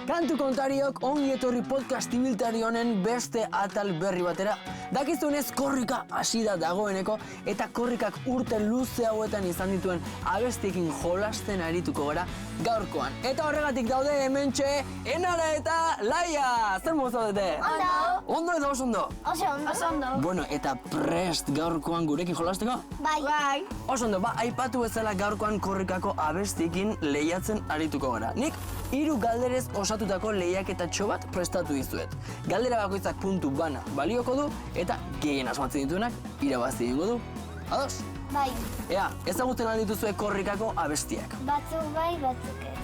Kantu kontariok ongi etorri podcast ibiltari honen beste atal berri batera. Dakizunez korrika hasi da dagoeneko eta korrikak urte luze hauetan izan dituen abestiekin jolasten arituko gara gaurkoan. Eta horregatik daude hementxe Enara eta Laia! Zer moz zaudete? Ondo! Ondo edo oso ondo? Oso ondo. Bueno, eta prest gaurkoan gurekin jolasteko? Bai. Oso ondo, aipatu bezala gaurkoan korrikako abestiekin lehiatzen arituko gara. Nik 3 galderez osatutako lehiaketatxo bat prestatu dizuet. Galdera bakoitzak puntu bana balioko du eta gehien asmatzen dituenak irabazi egingo du. Ados? Bai. Ea, ezagutzen ahal dituzue korrikako abestiak. Batzuk bai, batzuk ez.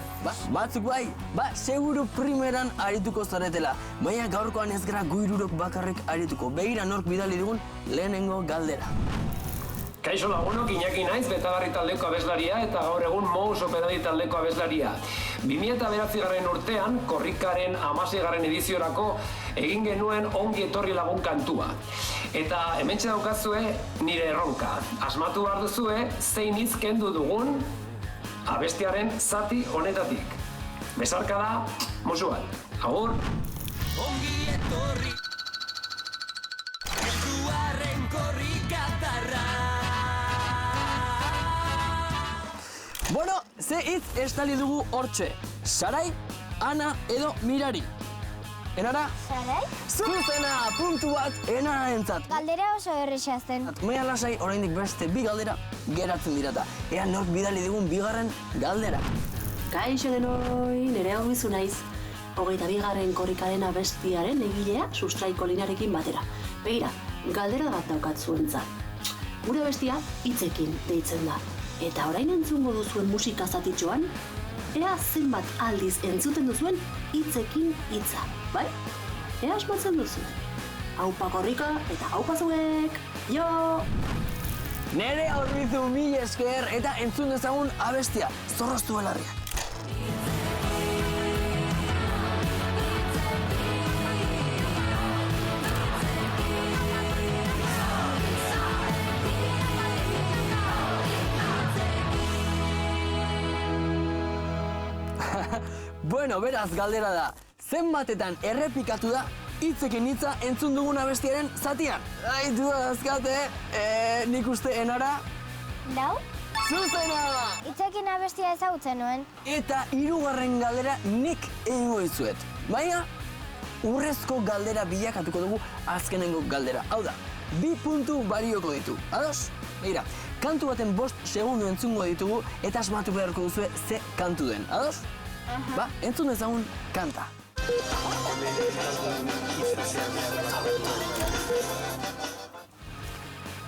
Batzuk bai, seguru primeran arituko zaretela. Baina gaurkoan ez gara guirurok bakarrik arituko. Begira nork bidali digun lehenengo galdera. Kaixo lagunok, Iñaki naiz, Betagarri taldeko abeslaria eta gaur egun Modus Operandi taldeko abeslaria. 2009 urtean, korrikaren 16. ediziorako egin genuen ongi etorri lagun kantua. Eta hementxe daukazue nire erronka. Asmatu behar duzue zein hitz kendu dugun abestiaren zati honetatik. Besarka da, musu bat. Agur! Ongi etorri Elduarren korrikatarra. Bueno, ze hitz estali dugu hortxe. Sarai, Ana edo Mirari. Enara? Sarai? Zuzena, puntu bat Enararentzat. Galdera oso erresa zen. Mea lasai, oraindik beste 2 galdera geratzen dirata. Ea nork bidali digun 2. galdera. Kaixo denoi, nire hau bizu naiz. 22. korrikaren abestiaren egilea sustraiko linarekin batera. Begira, galdera bat daukat zuentzat. Gure abestia hitzekin deitzen da. Eta orain entzungo duzuen musika zatitxoan, ea zenbat aldiz entzuten duzuen hitzekin hitza, bai? Ea asmatzen duzu. Aupa korrika eta aupa zuek, jo! Nere aurbizu mil esker eta entzun dezagun abestia, Zorroztu belarriak. Bueno, beraz galdera da, zenbatetan errepikatu da hitzekin hitza entzun dugun abestiaren zatian? Aitu azkate, nik uste Enara? Lau? Zuzena! Hitzekin abestia ezagutzen nuen. Eta 3. galdera nik egingo dizuet. Baina, urrezko galdera bilakatuko dugu azkenengo galdera. Hau da, 2 puntu balioko ditu. Ados? Begira, kantu baten 5 segundu entzungo ditugu eta asmatu beharko duzue ze kantu den. Ados? Entzun dezagun kanta.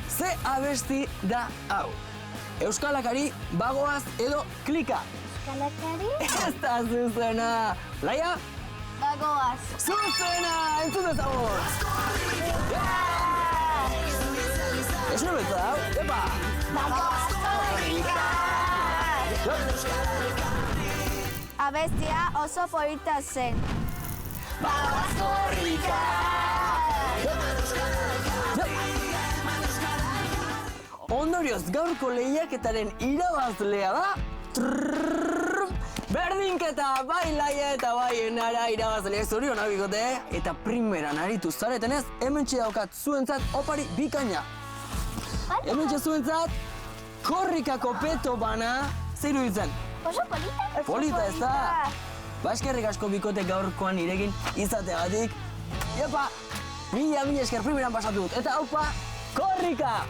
Ze abesti da hau? Euskalakari, bagoaz edo klika? Euskalakari? Ez da zuzena! Laia? Bagoaz. Zuzena! Entzun dezagun! Ez nire betza hau? Epa! Bagoaz korrika! Abestia oso polita zen. Bagoaz korrika! Ondorioz, gaurko lehiaketaren irabazlea da... Berdinketa, bai Laia eta bai Enara irabazlea zorionak bikote. Eta primeran aritu zaretenez, hementxe daukat zuentzat opari bikaina. Hementxe zuentzat, korrikako peto bana, zer iruditzen? Oso polita? Polita ez da? Eskerrik asko bikote gaurkoan irekin izateagatik. Iepa, mila esker primeran pasatu dut. Eta haupa, korrika!